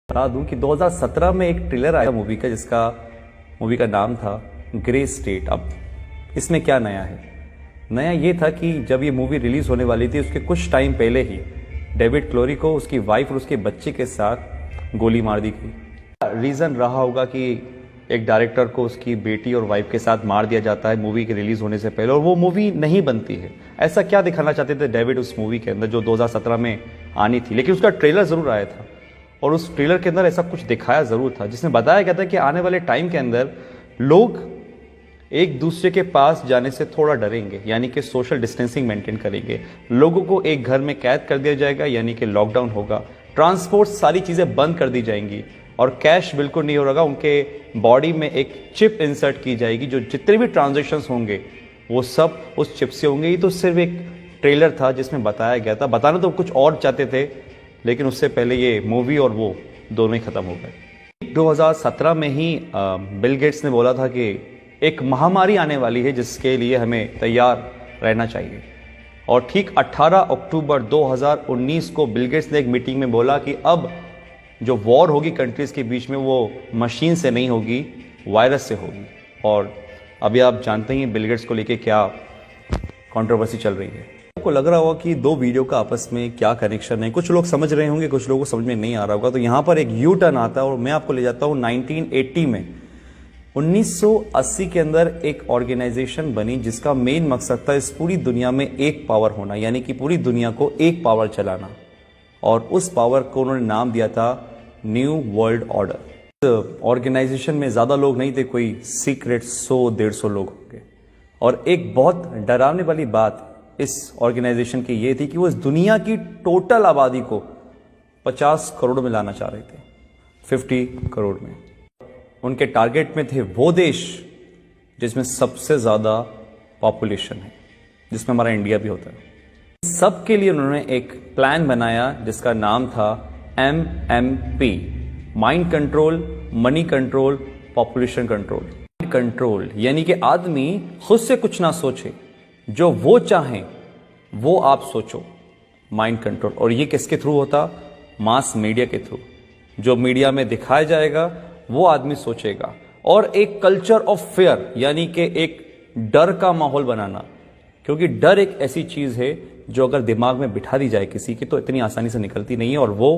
बता दूं कि 2017 में एक ट्रेलर आया मूवी का नाम था ग्रे स्टेट। अब इसमें क्या नया है? नया ये था कि जब ये मूवी रिलीज होने वाली थी उसके कुछ टाइम पहले ही डेविड क्लोरी को उसकी वाइफ और उसके बच्चे के साथ गोली मार दी गई। रीजन रहा होगा कि एक डायरेक्टर को उसकी बेटी और वाइफ के साथ मार दिया जाता है मूवी के रिलीज होने से पहले और वो मूवी नहीं बनती है। ऐसा क्या दिखाना चाहते थे डेविड उस मूवी के अंदर जो 2017 में आनी थी, लेकिन उसका ट्रेलर जरूर आया था और उस ट्रेलर के अंदर ऐसा कुछ दिखाया जरूर था जिसमें बताया गया था कि आने वाले टाइम के अंदर लोग एक दूसरे के पास जाने से थोड़ा डरेंगे, यानी कि सोशल डिस्टेंसिंग मेंटेन करेंगे। लोगों को एक घर में कैद कर दिया जाएगा, यानी कि लॉकडाउन होगा। ट्रांसपोर्ट सारी चीज़ें बंद कर दी जाएंगी और कैश बिल्कुल नहीं होगा। उनके बॉडी में एक चिप इंसर्ट की जाएगी, जो जितने भी ट्रांजेक्शन्स होंगे वो सब उस चिप से होंगे। ये तो सिर्फ एक ट्रेलर था जिसमें बताया गया था। बताना तो कुछ और चाहते थे, लेकिन उससे पहले ये मूवी और वो दोनों ही खत्म हो गए। 2017 में ही बिल गेट्स ने बोला था कि एक महामारी आने वाली है जिसके लिए हमें तैयार रहना चाहिए। और ठीक 18 अक्टूबर 2019 को बिल गेट्स ने एक मीटिंग में बोला कि अब जो वॉर होगी कंट्रीज के बीच में वो मशीन से नहीं होगी, वायरस से होगी। और अभी आप जानते ही बिल गेट्स को लेके क्या कंट्रोवर्सी चल रही है। आपको लग रहा होगा कि दो वीडियो का आपस में क्या कनेक्शन है। कुछ लोग समझ रहे होंगे, कुछ लोगों को समझ में नहीं आ रहा होगा। तो यहाँ पर एक यू टर्न आता है और मैं आपको ले जाता हूँ 1980 में। 1980 के अंदर एक ऑर्गेनाइजेशन बनी जिसका मेन मकसद था इस पूरी दुनिया में एक पावर होना, यानी कि पूरी दुनिया को एक पावर चलाना। और उस पावर को उन्होंने नाम दिया था न्यू वर्ल्ड ऑर्डर। ऑर्गेनाइजेशन में ज्यादा लोग नहीं थे, कोई सीक्रेट 100-150 लोग होंगे। और एक बहुत डरावने वाली बात इस ऑर्गेनाइजेशन की ये थी कि वो इस दुनिया की टोटल आबादी को 50 करोड़ में लाना चाह रहे थे, 50 करोड़ में। उनके टारगेट में थे वो देश जिसमें सबसे ज्यादा पॉपुलेशन है, जिसमें हमारा इंडिया भी होता है। सबके लिए उन्होंने एक प्लान बनाया जिसका नाम था MMP, mind control, money control, population control. Control यानी कि आदमी खुद से कुछ ना सोचे, जो वो चाहें वो आप सोचो, माइंड कंट्रोल। और ये किसके थ्रू होता? मास मीडिया के थ्रू। जो मीडिया में दिखाया जाएगा वो आदमी सोचेगा। और एक कल्चर ऑफ फेयर, यानी कि एक डर का माहौल बनाना, क्योंकि डर एक ऐसी चीज है जो अगर दिमाग में बिठा दी जाए किसी की तो इतनी आसानी से निकलती नहीं है। और वो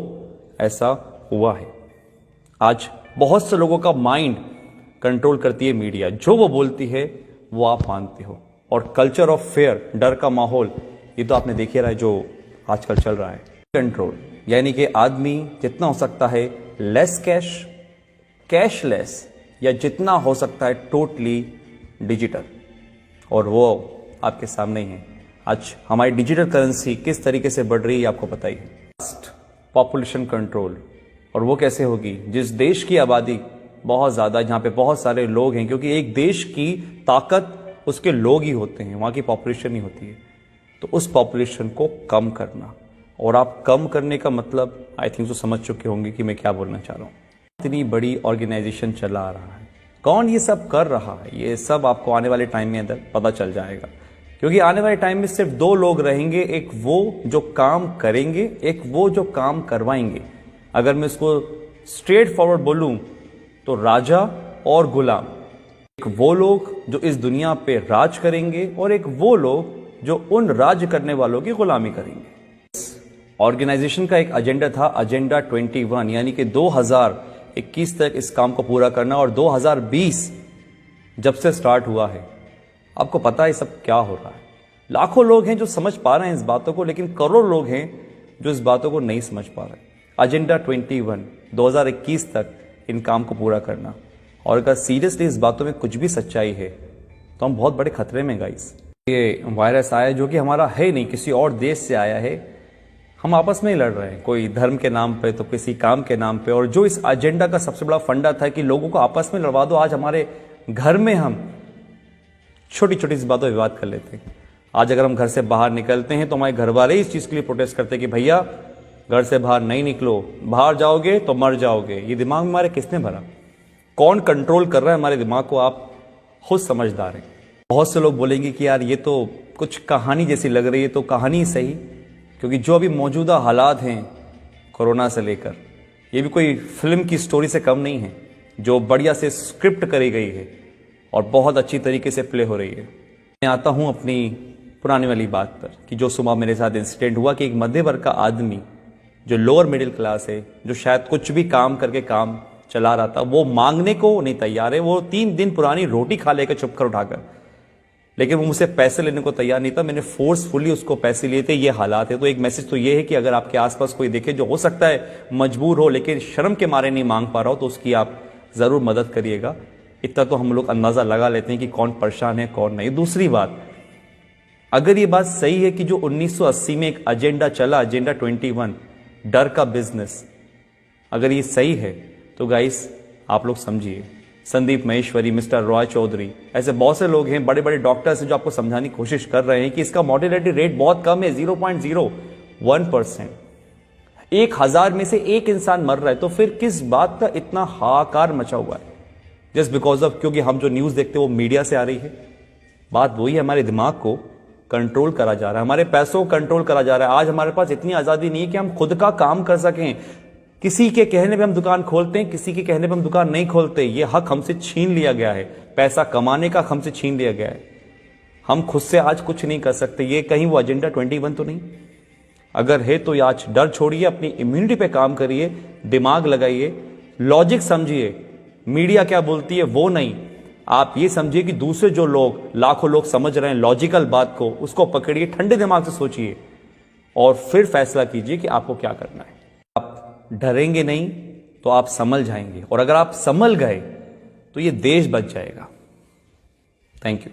ऐसा हुआ है। आज बहुत से लोगों का माइंड कंट्रोल करती है मीडिया, जो वो बोलती है वो आप मानते हो। और कल्चर ऑफ फेयर, डर का माहौल, ये तो आपने देख ही रहा है जो आजकल चल रहा है। कंट्रोल यानी कि आदमी जितना हो सकता है लेस कैश, कैशलेस, या जितना हो सकता है टोटली डिजिटल। और वो आपके सामने ही है। आज हमारी डिजिटल करेंसी किस तरीके से बढ़ रही है आपको पता ही है। पॉपुलेशन कंट्रोल, और वो कैसे होगी? जिस देश की आबादी बहुत ज्यादा, जहां पे बहुत सारे लोग हैं, क्योंकि एक देश की ताकत उसके लोग ही होते हैं, वहां की पॉपुलेशन नहीं होती है। तो उस पॉपुलेशन को कम करना, और आप कम करने का मतलब आई थिंक तो समझ चुके होंगे कि मैं क्या बोलना चाह रहा हूं। इतनी बड़ी ऑर्गेनाइजेशन चला रहा है, कौन ये सब कर रहा है, ये सब आपको आने वाले टाइम में अंदर पता चल जाएगा। क्योंकि आने वाले टाइम में सिर्फ दो लोग रहेंगे, एक वो जो काम करेंगे, एक वो जो काम करवाएंगे। अगर मैं इसको स्ट्रेट फॉरवर्ड बोलूं तो राजा और गुलाम। एक वो लोग जो इस दुनिया पे राज करेंगे और एक वो लोग जो उन राज करने वालों की गुलामी करेंगे। ऑर्गेनाइजेशन का एक एजेंडा था, एजेंडा 21, यानी कि 2021 तक इस काम को पूरा करना। और 2020 जब से स्टार्ट हुआ है, आपको पता है सब क्या हो रहा है। लाखों लोग हैं जो समझ पा रहे हैं इस बातों को, लेकिन करोड़ लोग हैं जो इस बातों को नहीं समझ पा रहे। एजेंडा 21, 2021 तक इन काम को पूरा करना। और अगर सीरियसली इस बातों में कुछ भी सच्चाई है तो हम बहुत बड़े खतरे में गाइस। ये वायरस आया जो कि हमारा है नहीं, किसी और देश से आया है। हम आपस में ही लड़ रहे हैं, कोई धर्म के नाम पे तो किसी काम के नाम पे। और जो इस एजेंडा का सबसे बड़ा फंडा था कि लोगों को आपस में लड़वा दो, आज हमारे घर में हम छोटी छोटी सी बातों पर विवाद कर लेते हैं। आज अगर हम घर से बाहर निकलते हैं तो हमारे घर वाले इस चीज के लिए प्रोटेस्ट करते हैं कि भैया घर से बाहर नहीं निकलो, बाहर जाओगे तो मर जाओगे। ये दिमाग में हमारे किसने भरा? कौन कंट्रोल कर रहा है हमारे दिमाग को? आप खुद समझदार हैं। बहुत से लोग बोलेंगे कि यार ये तो कुछ कहानी जैसी लग रही है। तो कहानी सही, क्योंकि जो अभी मौजूदा हालात हैं कोरोना से लेकर, ये भी कोई फिल्म की स्टोरी से कम नहीं है, जो बढ़िया से स्क्रिप्ट करी गई है और बहुत अच्छी तरीके से प्ले हो रही है। मैं आता हूं अपनी पुरानी वाली बात पर कि जो सुबह मेरे साथ इंसिडेंट हुआ कि एक मध्य वर्ग का आदमी जो लोअर मिडिल क्लास है, जो शायद कुछ भी काम करके काम चला रहा था, वो मांगने को नहीं तैयार है। वो 3 दिन पुरानी रोटी खा लेकर चुप कर उठाकर, लेकिन वो मुझसे पैसे लेने को तैयार नहीं था। मैंने फोर्सफुली उसको पैसे लिए थे। ये हालात है। तो एक मैसेज तो ये है कि अगर आपके आसपास कोई देखे जो हो सकता है मजबूर हो लेकिन शर्म के मारे नहीं मांग पा रहा हो, तो उसकी आप जरूर मदद करिएगा। इतना तो हम लोग अंदाजा लगा लेते हैं कि कौन परेशान है कौन नहीं। दूसरी बात, अगर ये बात सही है कि जो 1980 में एक एजेंडा चला, एजेंडा 21, डर का बिजनेस, अगर ये सही है तो गाइस आप लोग समझिए, संदीप महेश्वरी, मिस्टर रॉय चौधरी, ऐसे बहुत से लोग हैं, बड़े बड़े डॉक्टर्स हैं जो आपको समझाने की कोशिश कर रहे हैं कि इसका मॉर्टेलिटी रेट बहुत कम है, 0.01%। 1000 में से एक इंसान मर रहा है, तो फिर किस बात का इतना हाहाकार मचा हुआ है? जस्ट बिकॉज ऑफ, क्योंकि हम जो न्यूज देखते हैं वो मीडिया से आ रही है। बात वही है, हमारे दिमाग को कंट्रोल करा जा रहा है, हमारे पैसों को कंट्रोल करा जा रहा है। आज हमारे पास इतनी आजादी नहीं है कि हम खुद का काम कर सकें। किसी के कहने पे हम दुकान खोलते हैं, किसी के कहने पे हम दुकान नहीं खोलते। ये हक हमसे छीन लिया गया है, पैसा कमाने का हमसे छीन लिया गया है। हम खुद से आज कुछ नहीं कर सकते। ये कहीं वो एजेंडा 21 तो नहीं? अगर है तो आज डर छोड़िए, अपनी इम्यूनिटी पे काम करिए, दिमाग लगाइए, लॉजिक समझिए। मीडिया क्या बोलती है वो नहीं, आप ये समझिए कि दूसरे जो लोग, लाखों लोग समझ रहे हैं लॉजिकल बात को, उसको पकड़िए, ठंडे दिमाग से सोचिए और फिर फैसला कीजिए कि आपको क्या करना है। आप डरेंगे नहीं तो आप संभल जाएंगे, और अगर आप संभल गए तो ये देश बच जाएगा। Thank you.